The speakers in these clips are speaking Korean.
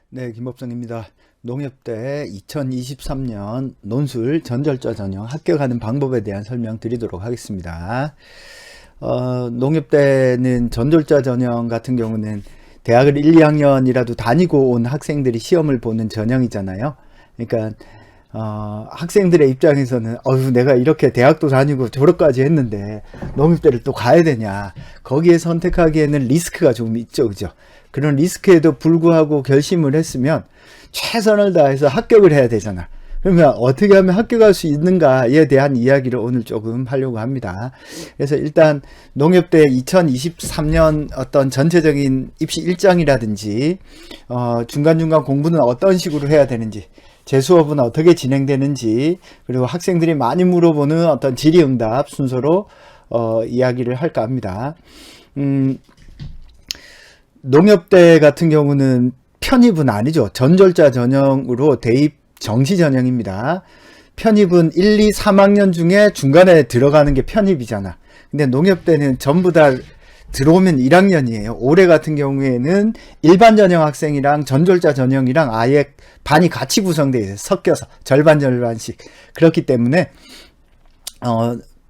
네, 김법성입니다. 농협대 2023년 논술 전절자 전형 합격하는 방법에 대한 설명 드리도록 하겠습니다. 농협대는 전절자 전형 같은 경우는 대학을 1, 2학년이라도 다니고 온 학생들이 시험을 보는 전형이잖아요. 그러니까 학생들의 입장에서는 내가 이렇게 대학도 다니고 졸업까지 했는데 농협대를 또 가야 되냐, 거기에 선택하기에는 리스크가 좀 있죠, 그죠? 그런 리스크에도 불구하고 결심을 했으면 최선을 다해서 합격을 해야 되잖아. 그러면 어떻게 하면 합격할 수 있는가에 대한 이야기를 오늘 조금 하려고 합니다. 그래서 일단 농협대 2023년 어떤 전체적인 입시 일정이라든지 중간중간 공부는 어떤 식으로 해야 되는지, 제 수업은 어떻게 진행되는지, 그리고 학생들이 많이 물어보는 어떤 질의응답 순서로 이야기를 할까 합니다. 농협대 같은 경우는 편입은 아니죠. 전절자 전형으로 대입 정시 전형입니다. 편입은 1, 2, 3학년 중에 중간에 들어가는 게 편입이잖아. 근데 농협대는 전부 다 들어오면 1학년이에요. 올해 같은 경우에는 일반 전형 학생이랑 전절자 전형이랑 아예 반이 같이 구성되어 있어요. 섞여서 절반씩. 그렇기 때문에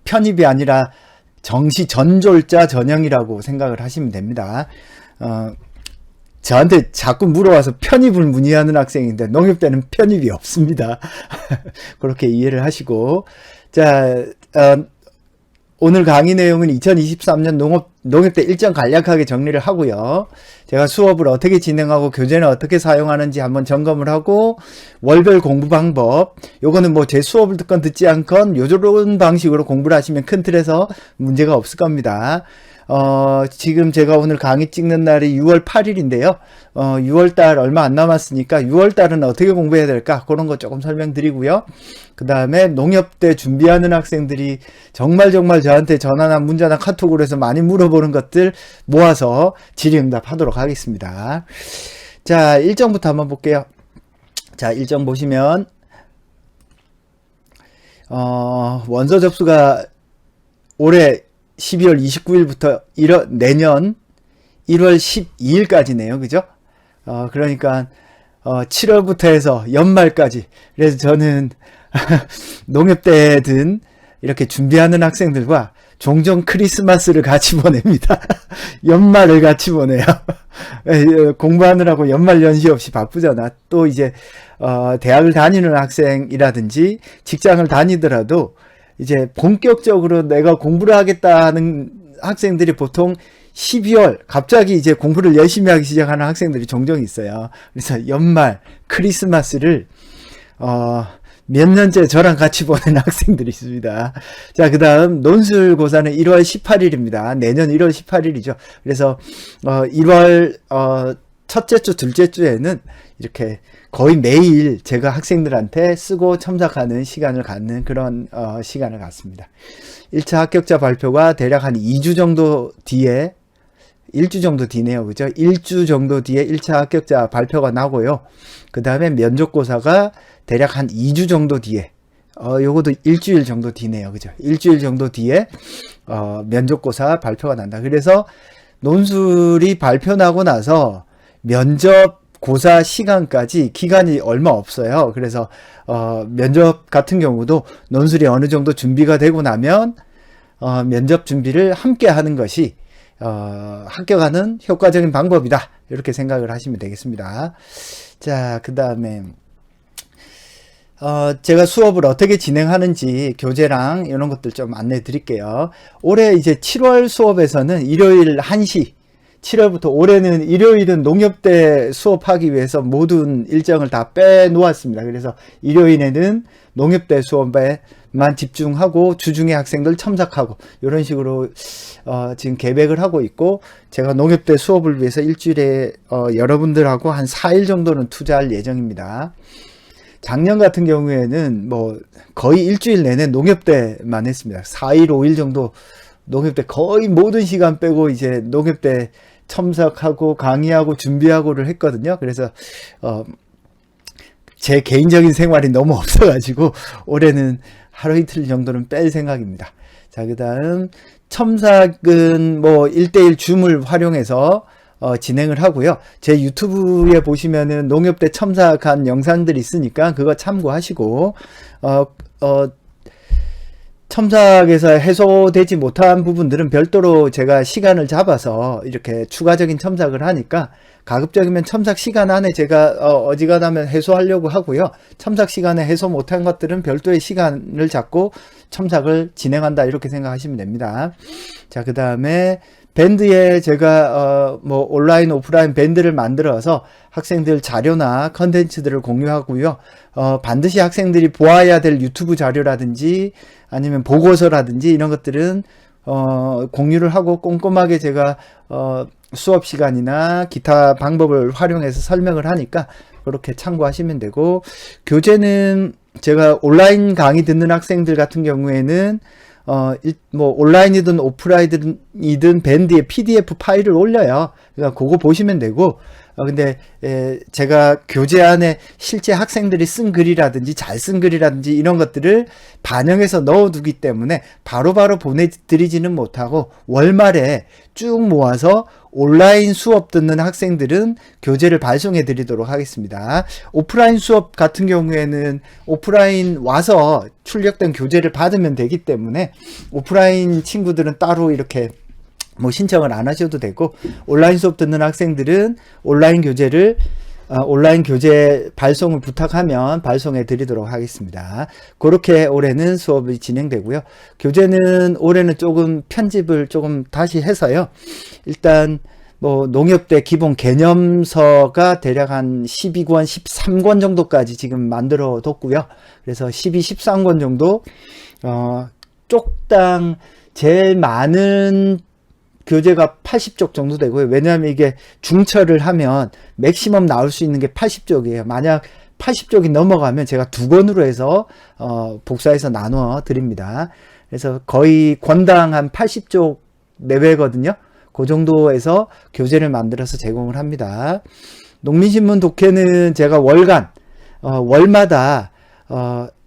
편입이 아니라 정시 전졸자 전형이라고 생각을 하시면 됩니다. 저한테 자꾸 물어와서 편입을 문의하는 학생인데 농협대는 편입이 없습니다. 그렇게 이해를 하시고, 자, 오늘 강의 내용은 2023년 농협대 일정 간략하게 정리를 하고요. 제가 수업을 어떻게 진행하고 교재는 어떻게 사용하는지 한번 점검을 하고, 월별 공부 방법, 요거는 뭐 제 수업을 듣건 듣지 않건 요런 방식으로 공부를 하시면 큰 틀에서 문제가 없을 겁니다. 지금 제가 오늘 강의 찍는 날이 6월 8일인데요. 6월달 얼마 안 남았으니까 6월달은 어떻게 공부해야 될까? 그런 거 조금 설명드리고요. 그 다음에 농협대 준비하는 학생들이 정말 저한테 전화나 문자나 카톡으로 해서 많이 물어보는 것들 모아서 질의응답 하도록 하겠습니다. 자, 일정부터 한번 볼게요. 자, 일정 보시면, 원서 접수가 올해 12월 29일부터 내년 1월 12일까지네요. 그죠? 그러니까 7월부터 해서 연말까지. 그래서 저는 농협대든 이렇게 준비하는 학생들과 종종 크리스마스를 같이 보냅니다. 연말을 같이 보내요. 공부하느라고 연말 연시 없이 바쁘잖아. 또 이제 대학을 다니는 학생이라든지 직장을 다니더라도 이제 본격적으로 내가 공부를 하겠다는 학생들이 보통 12월 갑자기 이제 공부를 열심히 하기 시작하는 학생들이 종종 있어요. 그래서 연말 크리스마스를 몇 년째 저랑 같이 보낸 학생들이 있습니다. 자, 그 다음 논술고사는 1월 18일입니다. 내년 1월 18일이죠. 그래서 1월 첫째 주, 둘째 주에는 이렇게 거의 매일 제가 학생들한테 쓰고 첨삭하는 시간을 갖는 그런 시간을 갖습니다. 1차 합격자 발표가 대략 한 2주 정도 뒤에, 1주 정도 뒤네요. 그죠? 1주 정도 뒤에 1차 합격자 발표가 나고요. 그 다음에 면접고사가 대략 한 2주 정도 뒤에, 요것도 일주일 정도 뒤네요. 그죠? 일주일 정도 뒤에 면접고사 발표가 난다. 그래서 논술이 발표 나고 나서 면접고사 시간까지 기간이 얼마 없어요. 그래서 면접 같은 경우도 논술이 어느 정도 준비가 되고 나면 면접 준비를 함께 하는 것이 합격하는 효과적인 방법이다. 이렇게 생각을 하시면 되겠습니다. 자, 그 다음에 제가 수업을 어떻게 진행하는지 교재랑 이런 것들 좀 안내해 드릴게요. 올해 이제 7월 수업에서는 일요일 1시, 7월부터 올해는 일요일은 농협대 수업하기 위해서 모든 일정을 다 빼놓았습니다. 그래서 일요일에는 농협대 수업에만 집중하고 주중에 학생들 첨삭하고 이런 식으로 지금 계획을 하고 있고, 제가 농협대 수업을 위해서 일주일에 여러분들하고 한 4일 정도는 투자할 예정입니다. 작년 같은 경우에는 뭐 거의 일주일 내내 농협대만 했습니다. 4일, 5일 정도 농협대 거의 모든 시간 빼고 이제 농협대 첨삭하고 강의하고 준비하고를 했거든요. 그래서 제 개인적인 생활이 너무 없어가지고 올해는 하루 이틀 정도는 뺄 생각입니다. 자, 그 다음 첨삭은 뭐 1대1 줌을 활용해서 진행을 하고요. 제 유튜브에 보시면은 농협대 첨삭한 영상들이 있으니까 그거 참고하시고, 첨삭에서 해소되지 못한 부분들은 별도로 제가 시간을 잡아서 이렇게 추가적인 첨삭을 하니까 가급적이면 첨삭 시간 안에 제가 어지간하면 해소하려고 하고요. 첨삭 시간에 해소 못한 것들은 별도의 시간을 잡고 첨삭을 진행한다, 이렇게 생각하시면 됩니다. 자, 그 다음에 밴드에 제가 뭐 온라인 오프라인 밴드를 만들어서 학생들 자료나 컨텐츠들을 공유하고요. 반드시 학생들이 보아야 될 유튜브 자료라든지 아니면 보고서라든지 이런 것들은 공유를 하고 꼼꼼하게 제가 수업 시간이나 기타 방법을 활용해서 설명을 하니까 그렇게 참고하시면 되고, 교재는 제가 온라인 강의 듣는 학생들 같은 경우에는 뭐 온라인이든 오프라인이든 밴드에 PDF 파일을 올려요. 그러니까 그거 보시면 되고, 근데 제가 교재 안에 실제 학생들이 쓴 글이라든지 잘 쓴 글이라든지 이런 것들을 반영해서 넣어두기 때문에 바로바로 보내드리지는 못하고 월말에 쭉 모아서 온라인 수업 듣는 학생들은 교재를 발송해 드리도록 하겠습니다. 오프라인 수업 같은 경우에는 오프라인 와서 출력된 교재를 받으면 되기 때문에 오프라인 친구들은 따로 이렇게 뭐 신청을 안 하셔도 되고, 온라인 수업 듣는 학생들은 온라인 교재 발송을 부탁하면 발송해 드리도록 하겠습니다. 그렇게 올해는 수업이 진행되고요. 교재는 올해는 조금 편집을 조금 다시 해서요. 일단 뭐 농협대 기본 개념서가 대략 한 12권, 13권 정도까지 지금 만들어 뒀고요. 그래서 12, 13권 정도 쪽당 제일 많은 교재가 80쪽 정도 되고요. 왜냐하면 이게 중철을 하면 맥시멈 나올 수 있는 게 80쪽이에요. 만약 80쪽이 넘어가면 제가 2권으로 해서 복사해서 나눠 드립니다. 그래서 거의 권당 한 80쪽 내외거든요. 그 정도에서 교재를 만들어서 제공을 합니다. 농민신문 독해는 제가 월마다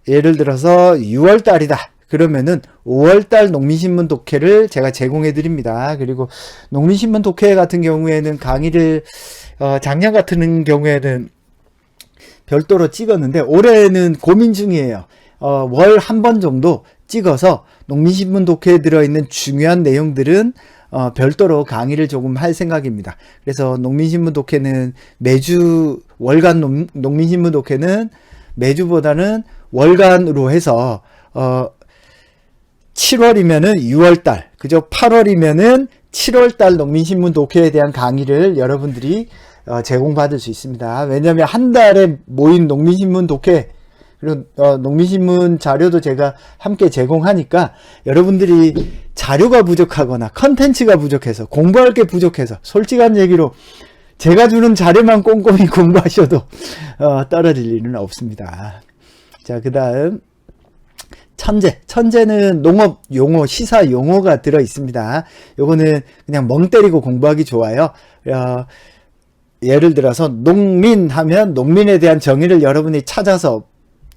예를 들어서 6월달이다. 그러면은 5월달 농민신문 독해를 제가 제공해 드립니다. 그리고 농민신문 독해 같은 경우에는 강의를 작년 같은 경우에는 별도로 찍었는데 올해는 고민 중이에요. 월 한 번 정도 찍어서 농민신문 독해에 들어있는 중요한 내용들은 별도로 강의를 조금 할 생각입니다. 그래서 농민신문 독해는 매주 월간 농민신문 독해는 매주보다는 월간으로 해서 7월이면은 6월달, 그죠? 8월이면은 7월달 농민신문 독해에 대한 강의를 여러분들이 제공받을 수 있습니다. 왜냐하면 한 달에 모인 농민신문 독해, 그리고 농민신문 자료도 제가 함께 제공하니까 여러분들이 자료가 부족하거나 컨텐츠가 부족해서 공부할 게 부족해서 솔직한 얘기로 제가 주는 자료만 꼼꼼히 공부하셔도 떨어질 일은 없습니다. 자, 그 다음 천재는 농업 용어, 시사 용어가 들어 있습니다. 요거는 그냥 멍 때리고 공부하기 좋아요. 예를 들어서 농민 하면 농민에 대한 정의를 여러분이 찾아서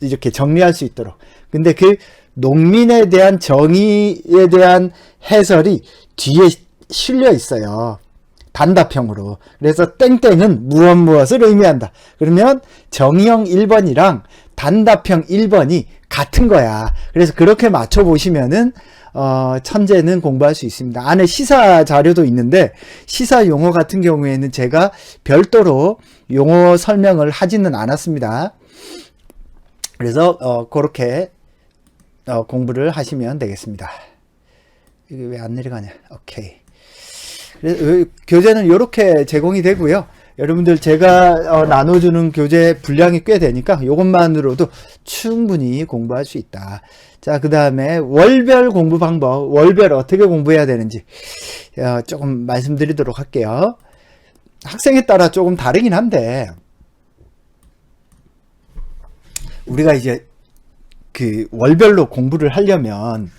이렇게 정리할 수 있도록. 근데 그 농민에 대한 정의에 대한 해설이 뒤에 실려 있어요. 단답형으로. 그래서 땡땡은 무엇을 의미한다. 그러면 정의형 1번이랑 단답형 1번이 같은 거야. 그래서 그렇게 맞춰보시면은 천재는 공부할 수 있습니다. 안에 시사 자료도 있는데 시사 용어 같은 경우에는 제가 별도로 용어 설명을 하지는 않았습니다. 그래서 그렇게 공부를 하시면 되겠습니다. 이게 왜 안 내려가냐? 오케이. 그래서 교재는 이렇게 제공이 되고요. 여러분들 제가 나눠주는 교재 분량이 꽤 되니까 이것만으로도 충분히 공부할 수 있다. 자, 그 다음에 월별 공부 방법, 월별 어떻게 공부해야 되는지 조금 말씀드리도록 할게요. 학생에 따라 조금 다르긴 한데 우리가 이제 그 월별로 공부를 하려면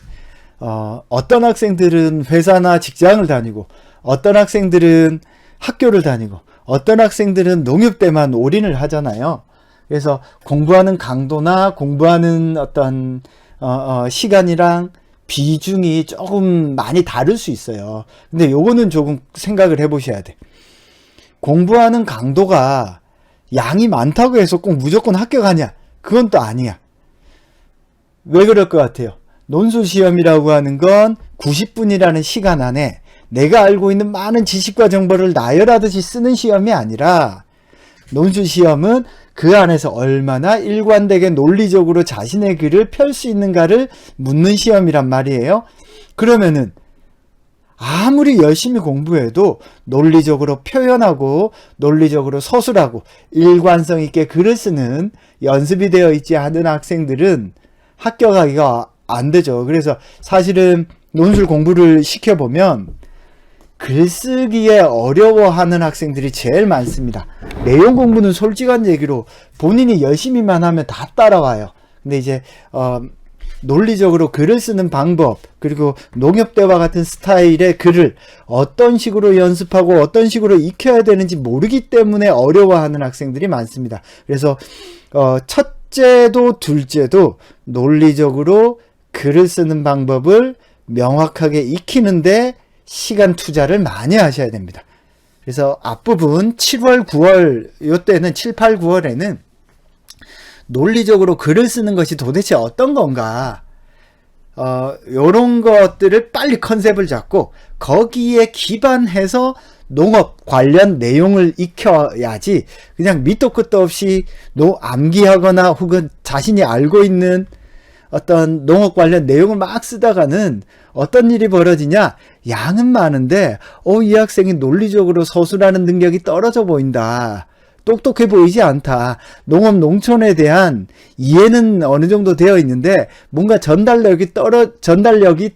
어떤 학생들은 회사나 직장을 다니고 어떤 학생들은 학교를 다니고 어떤 학생들은 농협대만 올인을 하잖아요. 그래서 공부하는 강도나 공부하는 어떤 시간이랑 비중이 조금 많이 다를 수 있어요. 근데 요거는 조금 생각을 해 보셔야 돼. 공부하는 강도가 양이 많다고 해서 꼭 무조건 합격하냐? 그건 또 아니야. 왜 그럴 것 같아요? 논술시험이라고 하는 건 90분이라는 시간 안에 내가 알고 있는 많은 지식과 정보를 나열하듯이 쓰는 시험이 아니라, 논술시험은 그 안에서 얼마나 일관되게 논리적으로 자신의 글을 펼 수 있는가를 묻는 시험이란 말이에요. 그러면은 아무리 열심히 공부해도 논리적으로 표현하고 논리적으로 서술하고 일관성 있게 글을 쓰는 연습이 되어 있지 않은 학생들은 합격하기가 안 되죠. 그래서 사실은 논술 공부를 시켜보면 글쓰기에 어려워하는 학생들이 제일 많습니다. 내용 공부는 솔직한 얘기로 본인이 열심히만 하면 다 따라와요. 근데 이제 논리적으로 글을 쓰는 방법, 그리고 농협대와 같은 스타일의 글을 어떤 식으로 연습하고 어떤 식으로 익혀야 되는지 모르기 때문에 어려워하는 학생들이 많습니다. 그래서 첫째도 둘째도 논리적으로 글을 쓰는 방법을 명확하게 익히는데 시간 투자를 많이 하셔야 됩니다. 그래서 앞부분 7월, 9월, 요때는 7, 8, 9월에는 논리적으로 글을 쓰는 것이 도대체 어떤 건가, 요런 것들을 빨리 컨셉을 잡고 거기에 기반해서 농업 관련 내용을 익혀야지, 그냥 밑도 끝도 없이 암기하거나 혹은 자신이 알고 있는 어떤 농업 관련 내용을 막 쓰다가는 어떤 일이 벌어지냐, 양은 많은데 이 학생이 논리적으로 서술하는 능력이 떨어져 보인다, 똑똑해 보이지 않다, 농업 농촌에 대한 이해는 어느 정도 되어 있는데 뭔가 전달력이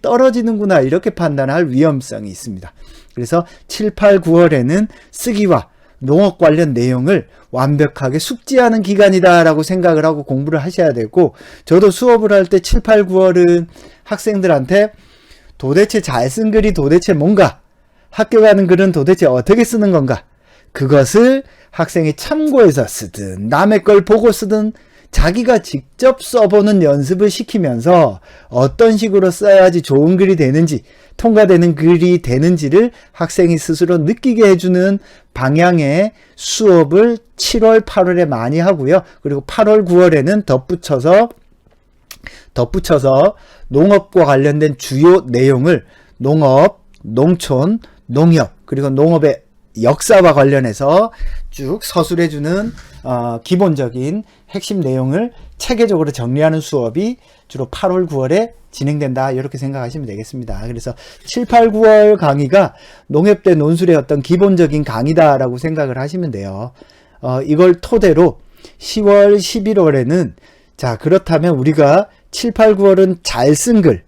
떨어지는구나, 이렇게 판단할 위험성이 있습니다. 그래서 7, 8, 9월에는 쓰기와 농업 관련 내용을 완벽하게 숙지하는 기간이다 라고 생각을 하고 공부를 하셔야 되고, 저도 수업을 할 때 7, 8, 9월은 학생들한테 도대체 잘 쓴 글이 도대체 뭔가, 합격하는 글은 도대체 어떻게 쓰는 건가, 그것을 학생이 참고해서 쓰든 남의 걸 보고 쓰든 자기가 직접 써보는 연습을 시키면서 어떤 식으로 써야지 좋은 글이 되는지, 통과되는 글이 되는지를 학생이 스스로 느끼게 해주는 방향의 수업을 7월, 8월에 많이 하고요. 그리고 8월, 9월에는 덧붙여서 농업과 관련된 주요 내용을 농업, 농촌, 농협, 그리고 농업의 역사와 관련해서 쭉 서술해주는 기본적인 핵심 내용을 체계적으로 정리하는 수업이 주로 8월, 9월에 진행된다, 이렇게 생각하시면 되겠습니다. 그래서 7, 8, 9월 강의가 농협대 논술의 어떤 기본적인 강의다라고 생각을 하시면 돼요. 이걸 토대로 10월, 11월에는 자, 그렇다면 우리가 7, 8, 9월은 잘 쓴 글,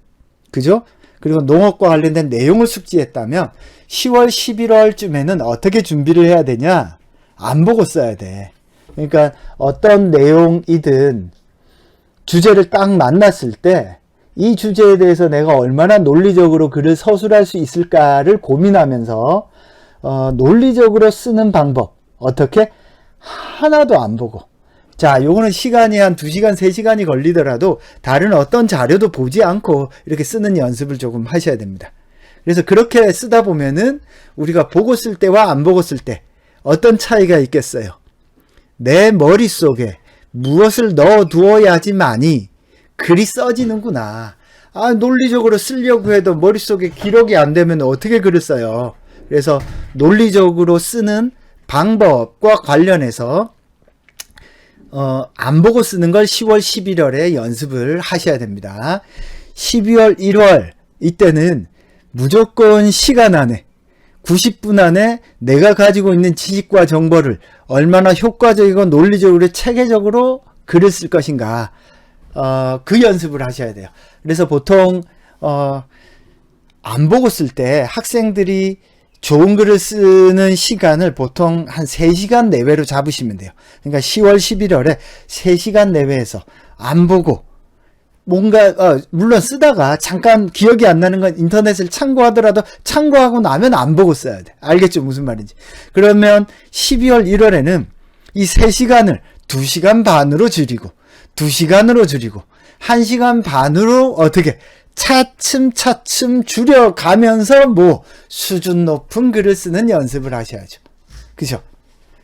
그죠? 그리고 농업과 관련된 내용을 숙지했다면 10월, 11월쯤에는 어떻게 준비를 해야 되냐? 안 보고 써야 돼. 그러니까 어떤 내용이든 주제를 딱 만났을 때 이 주제에 대해서 내가 얼마나 논리적으로 글을 서술할 수 있을까를 고민하면서 논리적으로 쓰는 방법, 어떻게? 하나도 안 보고, 자, 요거는 시간이 한 2시간, 3시간이 걸리더라도 다른 어떤 자료도 보지 않고 이렇게 쓰는 연습을 조금 하셔야 됩니다. 그래서 그렇게 쓰다 보면은 우리가 보고 쓸 때와 안 보고 쓸 때 어떤 차이가 있겠어요? 내 머릿속에 무엇을 넣어 두어야지만이 글이 써지는구나. 논리적으로 쓰려고 해도 머릿속에 기록이 안 되면 어떻게 글을 써요? 그래서 논리적으로 쓰는 방법과 관련해서 안 보고 쓰는 걸 10월, 11월에 연습을 하셔야 됩니다. 12월, 1월 이때는 무조건 시간 안에 90분 안에 내가 가지고 있는 지식과 정보를 얼마나 효과적이고 논리적으로 체계적으로 글을 쓸 것인가, 그 연습을 하셔야 돼요. 그래서 보통 안 보고 쓸 때 학생들이 좋은 글을 쓰는 시간을 보통 한 3시간 내외로 잡으시면 돼요. 그러니까 10월, 11월에 3시간 내외에서 안 보고 뭔가 물론 쓰다가 잠깐 기억이 안 나는 건 인터넷을 참고하더라도 참고하고 나면 안 보고 써야 돼. 알겠죠? 무슨 말인지. 그러면 12월, 1월에는 이 3시간을 2시간 반으로 줄이고 2시간으로 줄이고 1시간 반으로 어떻게 차츰차츰 줄여가면서 수준 높은 글을 쓰는 연습을 하셔야죠. 그죠?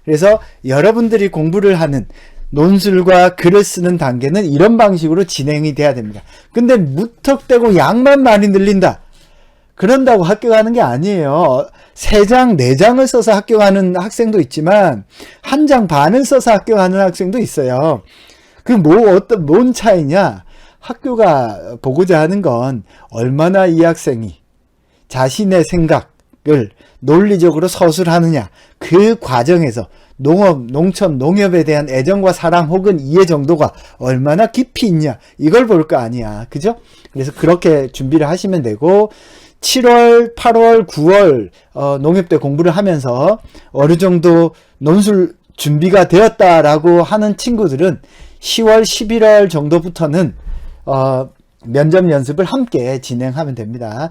그래서 여러분들이 공부를 하는 논술과 글을 쓰는 단계는 이런 방식으로 진행이 돼야 됩니다. 근데 무턱대고 양만 많이 늘린다. 그런다고 합격하는 게 아니에요. 3장, 4장을 써서 합격하는 학생도 있지만 1장 반을 써서 합격하는 학생도 있어요. 그 뭔 차이냐? 학교가 보고자 하는 건 얼마나 이 학생이 자신의 생각을 논리적으로 서술하느냐. 그 과정에서 농업, 농촌, 농협에 대한 애정과 사랑 혹은 이해 정도가 얼마나 깊이 있냐. 이걸 볼 거 아니야. 그죠? 그래서 그렇게 준비를 하시면 되고 7월, 8월, 9월 농협대 공부를 하면서 어느 정도 논술 준비가 되었다라고 하는 친구들은 10월, 11월 정도부터는 면접 연습을 함께 진행하면 됩니다.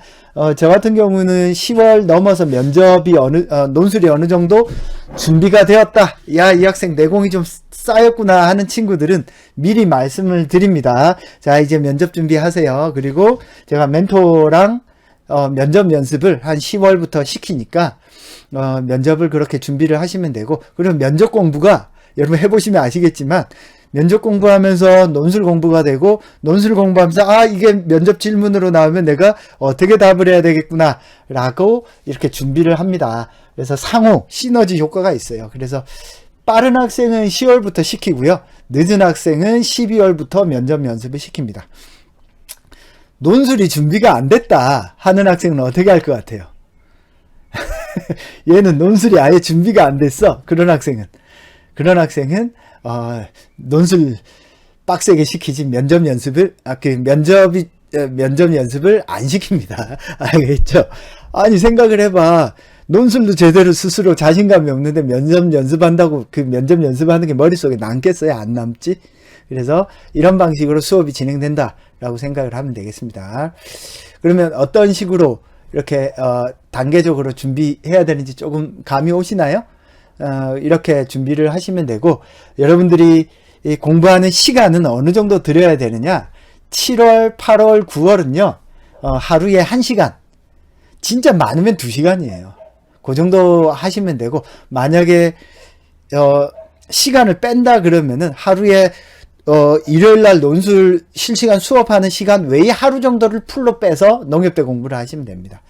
저 같은 경우는 10월 넘어서 면접이 논술이 어느 정도 준비가 되었다. 야, 이 학생 내공이 좀 쌓였구나 하는 친구들은 미리 말씀을 드립니다. 자, 이제 면접 준비하세요. 그리고 제가 멘토랑 면접 연습을 한 10월부터 시키니까 면접을 그렇게 준비를 하시면 되고, 그리고 면접 공부가 여러분 해보시면 아시겠지만 면접 공부하면서 논술 공부가 되고, 논술 공부하면서 이게 면접 질문으로 나오면 내가 어떻게 답을 해야 되겠구나 라고 이렇게 준비를 합니다. 그래서 상호 시너지 효과가 있어요. 그래서 빠른 학생은 10월부터 시키고요, 늦은 학생은 12월부터 면접 연습을 시킵니다. 논술이 준비가 안 됐다 하는 학생은 어떻게 할 것 같아요? 얘는 논술이 아예 준비가 안 됐어. 그런 학생은 논술 빡세게 시키지 면접 연습을 면접 연습을 안 시킵니다. 알겠죠? 아니, 생각을 해봐. 논술도 제대로 스스로 자신감이 없는데 면접 연습한다고 그 면접 연습하는 게 머릿속에 남겠어요? 안 남지? 그래서 이런 방식으로 수업이 진행된다라고 생각을 하면 되겠습니다. 그러면 어떤 식으로 이렇게 단계적으로 준비해야 되는지 조금 감이 오시나요? 이렇게 준비를 하시면 되고, 여러분들이 공부하는 시간은 어느 정도 들여야 되느냐? 7월, 8월, 9월은요 하루에 1시간, 진짜 많으면 2시간이에요. 그 정도 하시면 되고, 만약에 시간을 뺀다 그러면은 하루에 일요일날 논술 실시간 수업하는 시간 외에 하루 정도를 풀로 빼서 농협대 공부를 하시면 됩니다.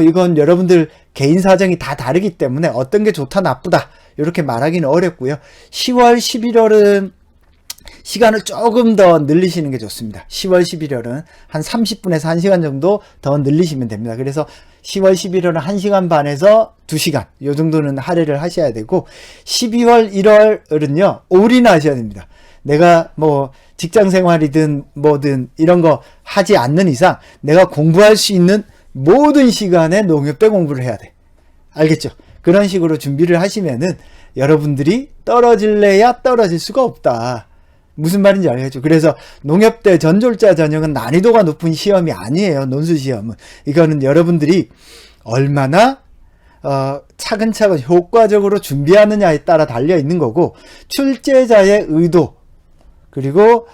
이건 여러분들 개인 사정이 다 다르기 때문에 어떤 게 좋다 나쁘다 이렇게 말하기는 어렵고요. 10월, 11월은 시간을 조금 더 늘리시는 게 좋습니다. 10월, 11월은 한 30분에서 1시간 정도 더 늘리시면 됩니다. 그래서 10월, 11월은 1시간 반에서 2시간 이 정도는 할애를 하셔야 되고, 12월, 1월은요 올인을 하셔야 됩니다. 내가 뭐 직장생활이든 뭐든 이런 거 하지 않는 이상 내가 공부할 수 있는 모든 시간에 농협대 공부를 해야 돼. 알겠죠? 그런 식으로 준비를 하시면은 여러분들이 떨어질래야 떨어질 수가 없다. 무슨 말인지 알겠죠? 그래서 농협대 전졸자 전형은 난이도가 높은 시험이 아니에요. 논술 시험은. 이거는 여러분들이 얼마나 차근차근 효과적으로 준비하느냐에 따라 달려 있는 거고, 출제자의 의도, 그리고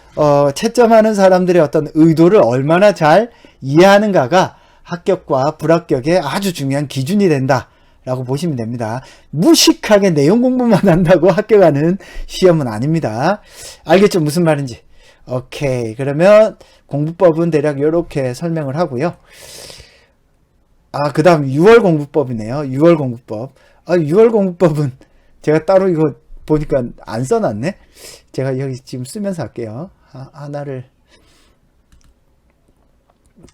채점하는 사람들의 어떤 의도를 얼마나 잘 이해하는가가 합격과 불합격의 아주 중요한 기준이 된다라고 보시면 됩니다. 무식하게 내용 공부만 한다고 합격하는 시험은 아닙니다. 알겠죠? 무슨 말인지. 오케이. 그러면 공부법은 대략 이렇게 설명을 하고요. 그 다음 6월 공부법이네요. 6월 공부법. 6월 공부법은 제가 따로 이거 보니까 안 써놨네. 제가 여기 지금 쓰면서 할게요. 하나를.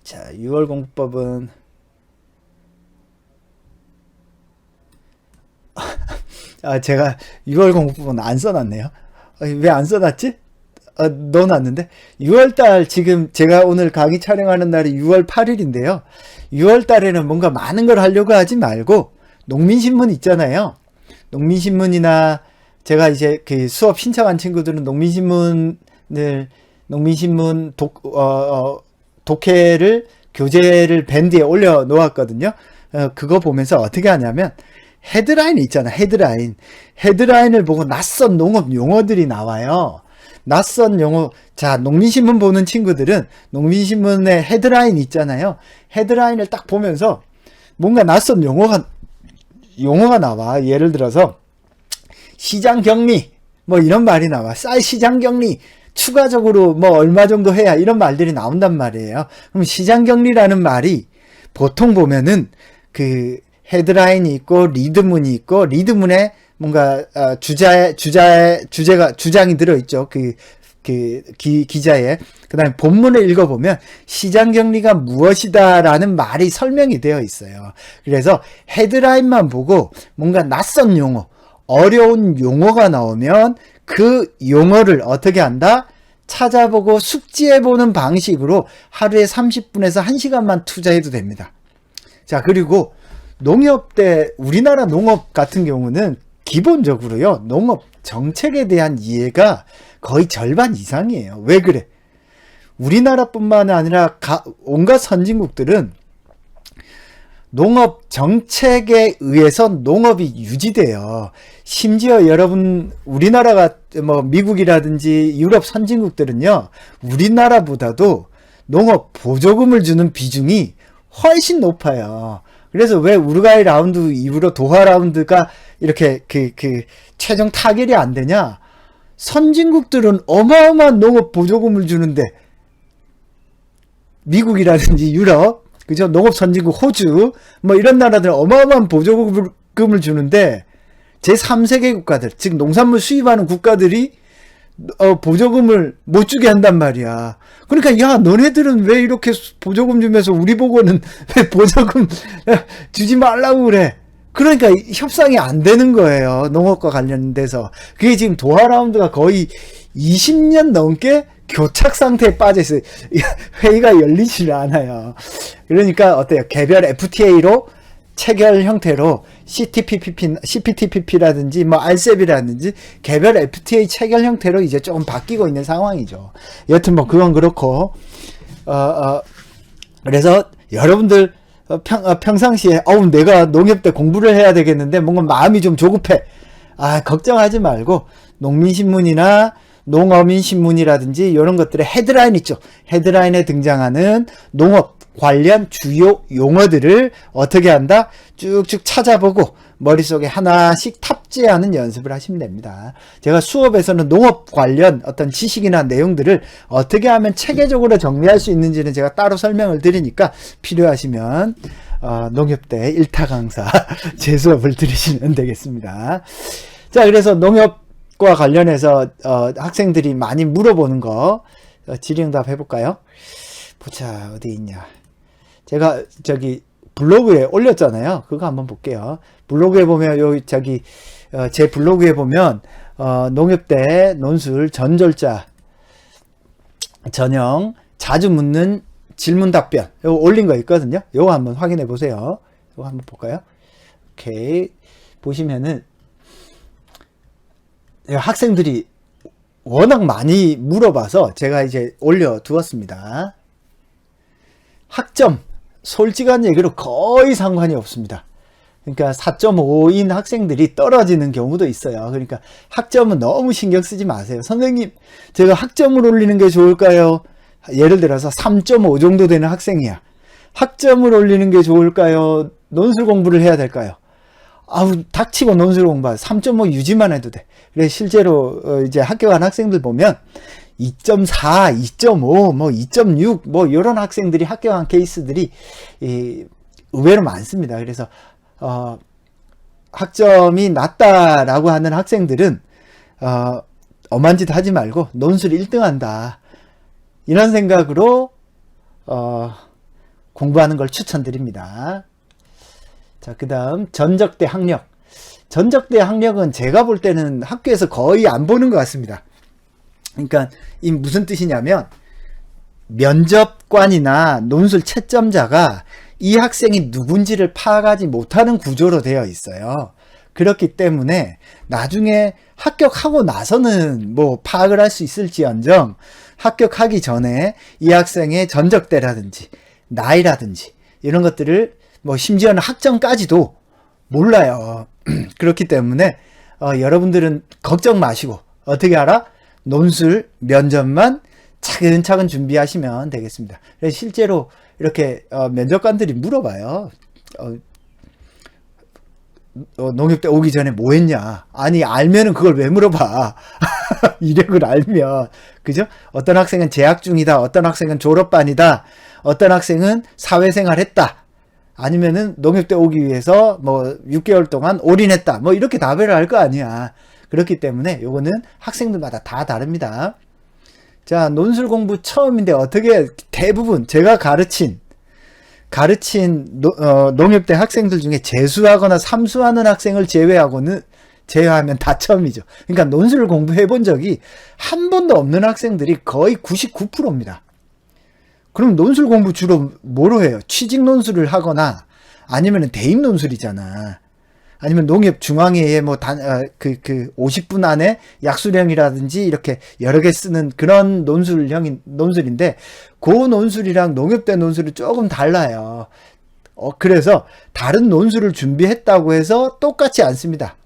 자, 6월 공부법은 제가 6월 공부법은 안 써놨네요. 왜 안 써놨지? 넣어놨는데 6월달, 지금 제가 오늘 강의 촬영하는 날이 6월 8일인데요 6월달에는 뭔가 많은 걸 하려고 하지 말고 농민신문 있잖아요. 농민신문이나 제가 이제 그 수업 신청한 친구들은 농민신문 독해를 교재를 밴드에 올려 놓았거든요. 그거 보면서 어떻게 하냐면 헤드라인 있잖아. 헤드라인을 보고 낯선 농업 용어들이 나와요. 낯선 용어. 자, 농민신문 보는 친구들은 농민신문에 헤드라인 있잖아요. 헤드라인을 딱 보면서 뭔가 낯선 용어가 용어가 나와. 예를 들어서 시장 격리 뭐 이런 말이 나와. 쌀 시장 격리 추가적으로 뭐 얼마 정도 해야 이런 말들이 나온단 말이에요. 그럼 시장 격리라는 말이 보통 보면은 그 헤드라인이 있고 리드문이 있고 리드문에 뭔가 주장이 들어있죠. 기자에. 그 다음에 본문을 읽어보면 시장격리가 무엇이다라는 말이 설명이 되어 있어요. 그래서 헤드라인만 보고 뭔가 낯선 용어, 어려운 용어가 나오면 그 용어를 어떻게 한다? 찾아보고 숙지해보는 방식으로 하루에 30분에서 1시간만 투자해도 됩니다. 자, 그리고 우리나라 농업 같은 경우는 기본적으로요, 농업 정책에 대한 이해가 거의 절반 이상이에요. 왜 그래? 우리나라뿐만 아니라 온갖 선진국들은 농업 정책에 의해서 농업이 유지돼요. 심지어 여러분, 우리나라가 뭐 미국이라든지 유럽 선진국들은요, 우리나라보다도 농업 보조금을 주는 비중이 훨씬 높아요. 그래서 왜 우루과이 라운드 이후로 도하 라운드가 이렇게 최종 타결이 안 되냐? 선진국들은 어마어마한 농업 보조금을 주는데, 미국이라든지 유럽, 그죠? 농업 선진국 호주, 뭐 이런 나라들은 어마어마한 보조금을 주는데, 제3세계 국가들, 즉 농산물 수입하는 국가들이 보조금을 못 주게 한단 말이야. 그러니까 야, 너네들은 왜 이렇게 보조금 주면서 우리 보고는 왜 보조금 주지 말라고 그래? 그러니까 협상이 안 되는 거예요. 농업과 관련돼서. 그게 지금 도하 라운드가 거의 20년 넘게 교착 상태에 빠져 있어요. 회의가 열리질 않아요. 그러니까 어때요? 개별 FTA로 체결 형태로 CPTPP라든지 뭐 RCEP이라든지 개별 FTA 체결 형태로 이제 조금 바뀌고 있는 상황이죠. 여튼 뭐 그건 그렇고, 그래서 여러분들 평상시에 내가 농협 때 공부를 해야 되겠는데 뭔가 마음이 좀 조급해. 걱정하지 말고 농민신문이나 농어민신문이라든지 이런 것들의 헤드라인 있죠. 헤드라인에 등장하는 농업 관련 주요 용어들을 어떻게 한다? 쭉쭉 찾아보고 머릿속에 하나씩 탑재하는 연습을 하시면 됩니다. 제가 수업에서는 농업 관련 어떤 지식이나 내용들을 어떻게 하면 체계적으로 정리할 수 있는지는 제가 따로 설명을 드리니까 필요하시면 농협대 1타 강사 제 수업을 들으시면 되겠습니다. 자, 그래서 농협과 관련해서 학생들이 많이 물어보는 거 질의응답 해볼까요? 보자, 어디 있냐. 제가 블로그에 올렸잖아요. 그거 한번 볼게요. 블로그에 보면 제 블로그에 보면 농협대 논술 전졸자 전형 자주 묻는 질문 답변 요거 올린 거 있거든요. 요거 한번 확인해 보세요. 요거 한번 볼까요? 오케이. 보시면은 학생들이 워낙 많이 물어봐서 제가 이제 올려 두었습니다. 학점 솔직한 얘기로 거의 상관이 없습니다. 그러니까 4.5인 학생들이 떨어지는 경우도 있어요. 그러니까 학점은 너무 신경 쓰지 마세요. 선생님, 제가 학점을 올리는 게 좋을까요? 예를 들어서 3.5 정도 되는 학생이야. 학점을 올리는 게 좋을까요? 논술 공부를 해야 될까요? 닥치고 논술 공부 3.5 유지만 해도 돼. 그래서 실제로 이제 학교 간 학생들 보면 2.4, 2.5, 뭐 2.6, 뭐 이런 학생들이 합격한 케이스들이 의외로 많습니다. 그래서 학점이 낮다라고 하는 학생들은 엄한 짓 하지 말고 논술 1등 한다. 이런 생각으로 공부하는 걸 추천드립니다. 자, 그 다음 전적대 학력. 전적대 학력은 제가 볼 때는 학교에서 거의 안 보는 것 같습니다. 그러니까 이 무슨 뜻이냐면 면접관이나 논술 채점자가 이 학생이 누군지를 파악하지 못하는 구조로 되어 있어요. 그렇기 때문에 나중에 합격하고 나서는 뭐 파악을 할 수 있을지언정 합격하기 전에 이 학생의 전적대라든지 나이라든지 이런 것들을 뭐 심지어는 학점까지도 몰라요. 그렇기 때문에 여러분들은 걱정 마시고 어떻게 알아? 논술 면접만 차근차근 준비하시면 되겠습니다. 그래서 실제로 이렇게 면접관들이 물어봐요. 농협대 오기 전에 뭐 했냐? 아니, 알면은 그걸 왜 물어봐? 이력을 알면. 그죠? 어떤 학생은 재학 중이다. 어떤 학생은 졸업반이다. 어떤 학생은 사회생활 했다. 아니면은 농협대 오기 위해서 뭐 6개월 동안 올인했다. 뭐 이렇게 답을 할 거 아니야. 그렇기 때문에 요거는 학생들마다 다 다릅니다. 자, 논술 공부 처음인데 어떻게 대부분 제가 가르친 농협대 학생들 중에 재수하거나 삼수하는 학생을 제외하면 다 처음이죠. 그러니까 논술을 공부해 본 적이 한 번도 없는 학생들이 거의 99%입니다. 그럼 논술 공부 주로 뭐로 해요? 취직 논술을 하거나 아니면 대입 논술이잖아. 아니면 농협 중앙회에 뭐 50분 안에 약수령이라든지 이렇게 여러 개 쓰는 그런 논술인데 그 논술이랑 농협대 논술이 조금 달라요. 그래서 다른 논술을 준비했다고 해서 똑같지 않습니다.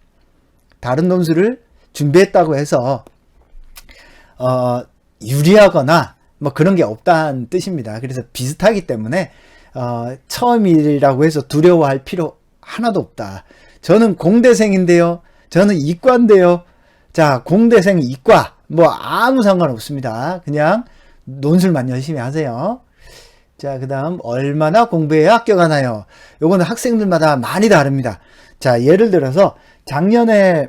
다른 논술을 준비했다고 해서 유리하거나 뭐 그런 게 없다는 뜻입니다. 그래서 비슷하기 때문에 처음이라고 해서 두려워할 필요 하나도 없다. 저는 공대생인데요. 저는 이과인데요. 자, 공대생 이과 뭐 아무 상관없습니다. 그냥 논술만 열심히 하세요. 자, 그 다음 얼마나 공부해야 합격하나요? 요거는 학생들마다 많이 다릅니다. 자, 예를 들어서 작년에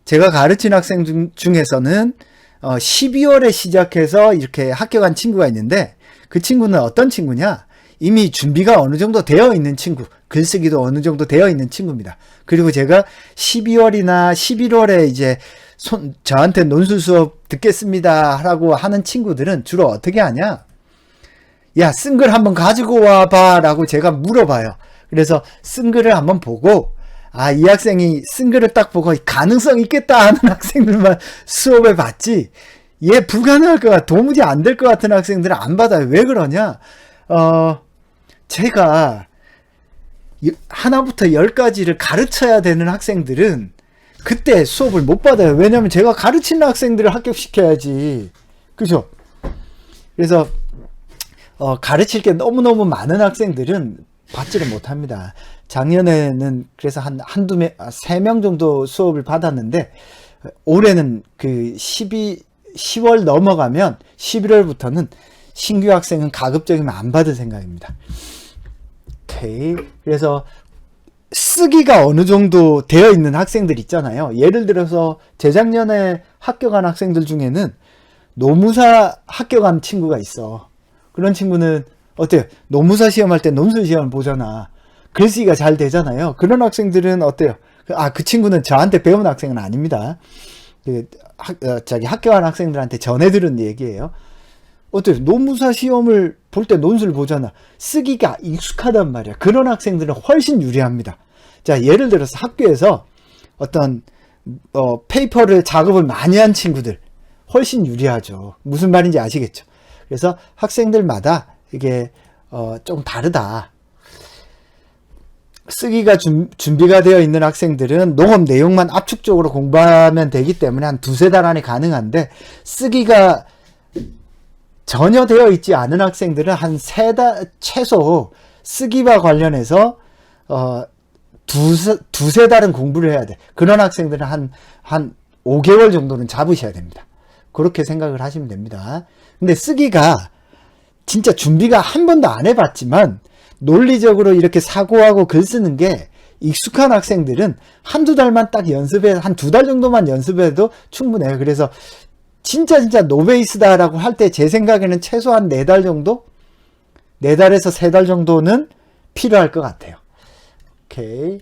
제가 가르친 학생 중에서는 12월에 시작해서 이렇게 합격한 친구가 있는데 그 친구는 어떤 친구냐? 이미 준비가 어느 정도 되어 있는 친구, 글쓰기도 어느 정도 되어 있는 친구입니다. 그리고 제가 12월이나 11월에 이제 저한테 논술 수업 듣겠습니다 라고 하는 친구들은 주로 어떻게 하냐? 야, 쓴 글 한번 가지고 와봐 라고 제가 물어봐요. 그래서 쓴 글을 한번 보고 이 학생이 쓴 글을 딱 보고 가능성 있겠다 하는 학생들만 수업을 받지, 얘 불가능할 것 같아, 도무지 안 될 것 같은 학생들은 안 받아요. 왜 그러냐? 제가 하나부터 10까지를 가르쳐야 되는 학생들은 그때 수업을 못 받아요. 왜냐면 제가 가르치는 학생들을 합격시켜야지. 그죠? 그래서 가르칠 게 너무너무 많은 학생들은 받지를 못합니다. 작년에는 그래서 한두 명, 3명 정도 수업을 받았는데 올해는 그 10월 넘어가면 11월부터는 신규 학생은 가급적이면 안 받을 생각입니다. 오케이. 그래서 쓰기가 어느 정도 되어 있는 학생들 있잖아요. 예를 들어서 재작년에 합격한 학생들 중에는 노무사 합격한 친구가 있어. 그런 친구는 어때요? 노무사 시험할 때 논술 시험을 보잖아. 글쓰기가 잘 되잖아요. 그런 학생들은 어때요? 그 친구는 저한테 배운 학생은 아닙니다. 합격한 학생들한테 전해들은 얘기예요. 어때요? 노무사 시험을 볼 때 논술 보잖아. 쓰기가 익숙하단 말이야. 그런 학생들은 훨씬 유리합니다. 자, 예를 들어서 학교에서 어떤 페이퍼를 작업을 많이 한 친구들 훨씬 유리하죠. 무슨 말인지 아시겠죠? 그래서 학생들마다 이게 좀 다르다. 쓰기가 준비가 되어 있는 학생들은 농업 내용만 압축적으로 공부하면 되기 때문에 한 2-3달 안에 가능한데, 쓰기가 전혀 되어 있지 않은 학생들은 한 3달, 최소 쓰기와 관련해서 2-3달은 공부를 해야 돼. 그런 학생들은 한 5개월 정도는 잡으셔야 됩니다. 그렇게 생각을 하시면 됩니다. 근데 쓰기가 진짜 준비가 한 번도 안 해봤지만 논리적으로 이렇게 사고하고 글 쓰는 게 익숙한 학생들은 한두 달만 딱 한 2달 정도만 연습해도 충분해요. 그래서 진짜 노베이스다라고 할 때 제 생각에는 최소한 4달 정도? 4달에서 3달 정도는 필요할 것 같아요. 오케이.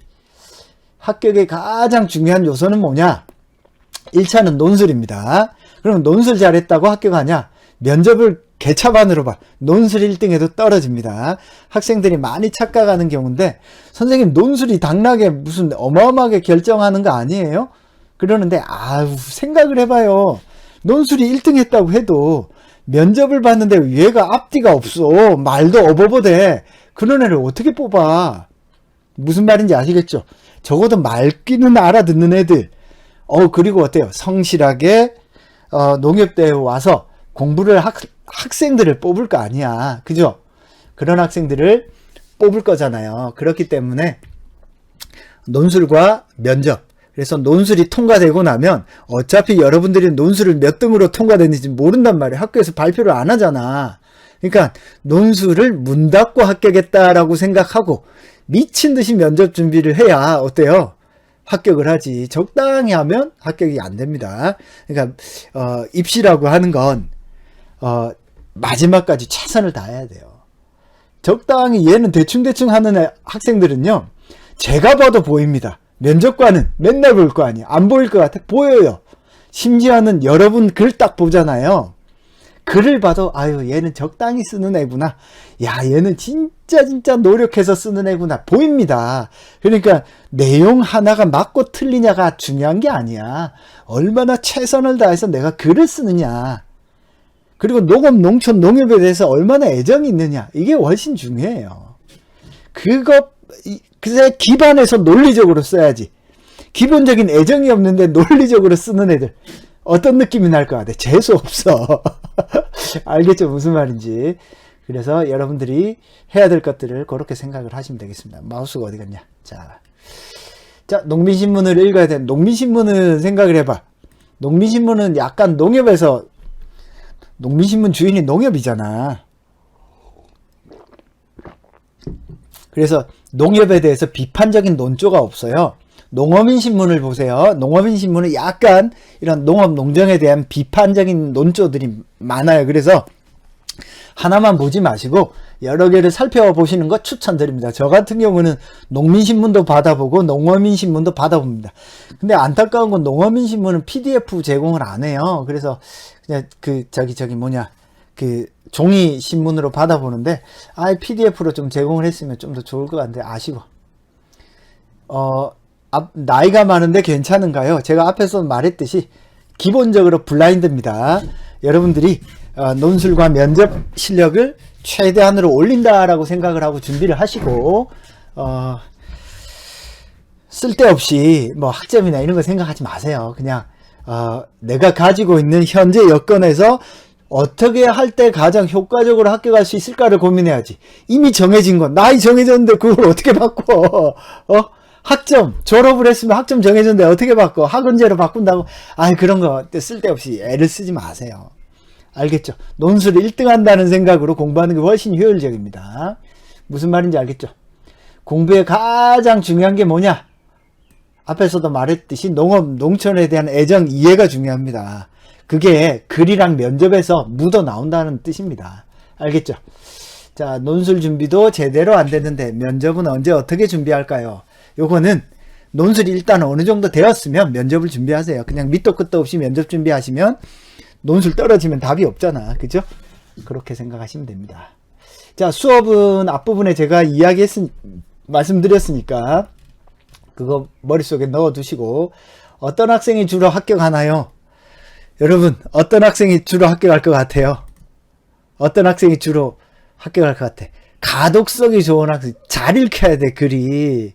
합격의 가장 중요한 요소는 뭐냐? 1차는 논술입니다. 그럼 논술 잘했다고 합격하냐? 면접을 개차반으로 봐. 논술 1등에도 떨어집니다. 학생들이 많이 착각하는 경우인데, 선생님 논술이 당락에 무슨 어마어마하게 결정하는 거 아니에요? 그러는데 생각을 해봐요. 논술이 1등 했다고 해도 면접을 봤는데 얘가 앞뒤가 없어. 말도 어버버대. 그런 애를 어떻게 뽑아? 무슨 말인지 아시겠죠? 적어도 말귀는 알아듣는 애들. 그리고 어때요? 성실하게 농협대에 와서 공부를 학생들을 뽑을 거 아니야. 그죠? 그런 학생들을 뽑을 거잖아요. 그렇기 때문에 논술과 면접. 그래서 논술이 통과되고 나면 어차피 여러분들이 논술을 몇 등으로 통과됐는지 모른단 말이에요. 학교에서 발표를 안 하잖아. 그러니까 논술을 문 닫고 합격했다라고 생각하고 미친 듯이 면접 준비를 해야 어때요? 합격을 하지. 적당히 하면 합격이 안 됩니다. 그러니까 입시라고 하는 건 마지막까지 최선을 다해야 돼요. 적당히 얘는 대충대충 하는 학생들은요, 제가 봐도 보입니다. 면접관은 맨날 볼 거 아니에요. 안 보일 것 같아. 보여요. 심지어는 여러분 글 딱 보잖아요. 글을 봐도 아유 얘는 적당히 쓰는 애구나. 야 얘는 진짜 노력해서 쓰는 애구나. 보입니다. 그러니까 내용 하나가 맞고 틀리냐가 중요한 게 아니야. 얼마나 최선을 다해서 내가 글을 쓰느냐. 그리고 농업, 농촌, 농협에 대해서 얼마나 애정이 있느냐. 이게 훨씬 중요해요. 그새 기반에서 논리적으로 써야지. 기본적인 애정이 없는데 논리적으로 쓰는 애들 어떤 느낌이 날 것 같아? 재수 없어. 알겠죠? 무슨 말인지. 그래서 여러분들이 해야 될 것들을 그렇게 생각을 하시면 되겠습니다. 마우스가 어디 갔냐? 자, 농민신문을 읽어야 돼. 농민신문은 생각을 해봐. 농민신문은 약간 농협에서, 농민신문 주인이 농협이잖아. 그래서 농협에 대해서 비판적인 논조가 없어요. 농어민신문을 보세요. 농어민신문은 약간 이런 농업, 농정에 대한 비판적인 논조들이 많아요. 그래서 하나만 보지 마시고 여러 개를 살펴보시는 거 추천드립니다. 저 같은 경우는 농민신문도 받아보고 농어민신문도 받아봅니다. 근데 안타까운 건 농어민신문은 PDF 제공을 안 해요. 그래서 그냥 종이 신문으로 받아보는데 PDF로 좀 제공을 했으면 좀 더 좋을 것 같은데 아쉬워. 나이가 많은데 괜찮은가요? 제가 앞에서 말했듯이 기본적으로 블라인드입니다. 여러분들이 논술과 면접 실력을 최대한으로 올린다라고 생각을 하고 준비를 하시고 쓸데없이 뭐 학점이나 이런 거 생각하지 마세요. 그냥 내가 가지고 있는 현재 여건에서 어떻게 할 때 가장 효과적으로 합격할 수 있을까를 고민해야지. 이미 정해진 건 나이 정해졌는데 그걸 어떻게 바꿔? 학점 졸업을 했으면 학점 정해졌는데 어떻게 바꿔? 학원제로 바꾼다고? 그런 거 쓸데없이 애를 쓰지 마세요. 알겠죠? 논술을 1등 한다는 생각으로 공부하는 게 훨씬 효율적입니다. 무슨 말인지 알겠죠? 공부에 가장 중요한 게 뭐냐? 앞에서도 말했듯이 농업, 농촌에 대한 애정, 이해가 중요합니다. 그게 글이랑 면접에서 묻어 나온다는 뜻입니다. 알겠죠? 자, 논술 준비도 제대로 안 됐는데 면접은 언제 어떻게 준비할까요? 요거는 논술이 일단 어느 정도 되었으면 면접을 준비하세요. 그냥 밑도 끝도 없이 면접 준비하시면 논술 떨어지면 답이 없잖아. 그죠? 그렇게 생각하시면 됩니다. 자, 수업은 앞부분에 제가 말씀드렸으니까 그거 머릿속에 넣어두시고 어떤 학생이 주로 합격하나요? 여러분, 어떤 학생이 주로 합격할 것 같아요? 어떤 학생이 주로 합격할 것 같아? 가독성이 좋은 학생. 잘 읽혀야 돼, 글이.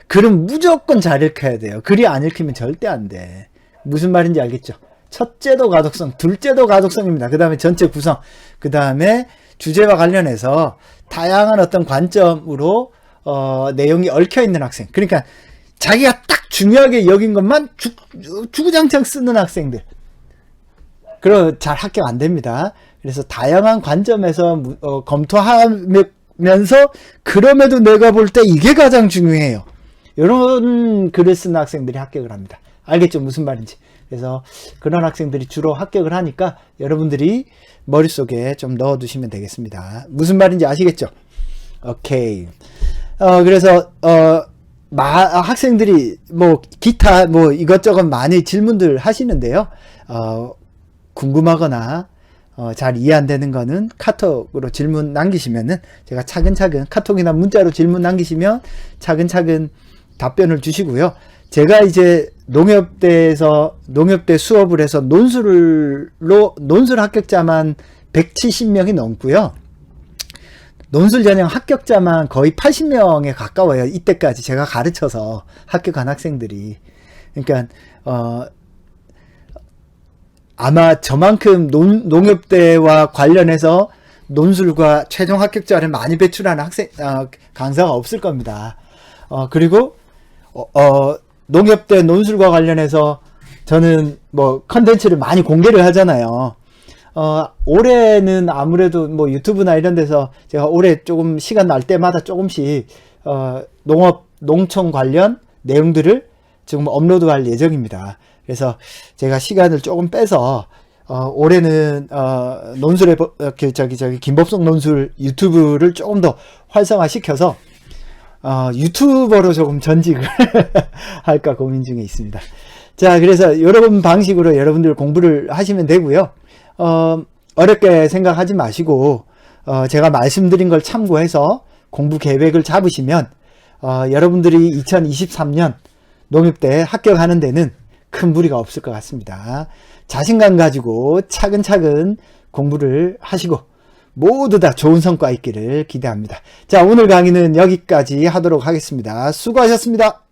글은 무조건 잘 읽혀야 돼요. 글이 안 읽히면 절대 안 돼. 무슨 말인지 알겠죠? 첫째도 가독성, 둘째도 가독성입니다. 그 다음에 전체 구성, 그 다음에 주제와 관련해서 다양한 어떤 관점으로 내용이 얽혀있는 학생. 그러니까 자기가 딱 중요하게 여긴 것만 주구장창 쓰는 학생들. 그럼 잘 합격 안 됩니다. 그래서 다양한 관점에서 검토하면서 그럼에도 내가 볼 때 이게 가장 중요해요. 이런 글을 쓰는 학생들이 합격을 합니다. 알겠죠? 무슨 말인지. 그래서 그런 학생들이 주로 합격을 하니까 여러분들이 머릿속에 좀 넣어두시면 되겠습니다. 무슨 말인지 아시겠죠? 오케이. 그래서 학생들이 기타 이것저것 많이 질문들 하시는데요. 궁금하거나 잘 이해 안 되는 거는 카톡으로 질문 남기시면은 제가 차근차근 카톡이나 문자로 질문 남기시면 차근차근 답변을 주시고요. 제가 이제 농협대 수업을 해서 논술 합격자만 170명이 넘고요. 논술 전형 합격자만 거의 80명에 가까워요. 이때까지 제가 가르쳐서 합격한 학생들이. 그러니까 아마 저만큼 농협대와 관련해서 논술과 최종 합격자를 많이 배출하는 강사가 없을 겁니다. 그리고 농협대 논술과 관련해서 저는 뭐 컨텐츠를 많이 공개를 하잖아요. 올해는 아무래도 뭐 유튜브나 이런 데서 제가 올해 조금 시간 날 때마다 조금씩 농청 관련 내용들을 지금 업로드할 예정입니다. 그래서 제가 시간을 조금 빼서 올해는 논술의 김법성 논술 유튜브를 조금 더 활성화시켜서 유튜버로 조금 전직을 할까 고민 중에 있습니다. 자, 그래서 여러분 방식으로 여러분들 공부를 하시면 되고요. 어렵게 생각하지 마시고 제가 말씀드린 걸 참고해서 공부 계획을 잡으시면 여러분들이 2023년 농협대 합격하는 데는 큰 무리가 없을 것 같습니다. 자신감 가지고 차근차근 공부를 하시고 모두 다 좋은 성과 있기를 기대합니다. 자, 오늘 강의는 여기까지 하도록 하겠습니다. 수고하셨습니다.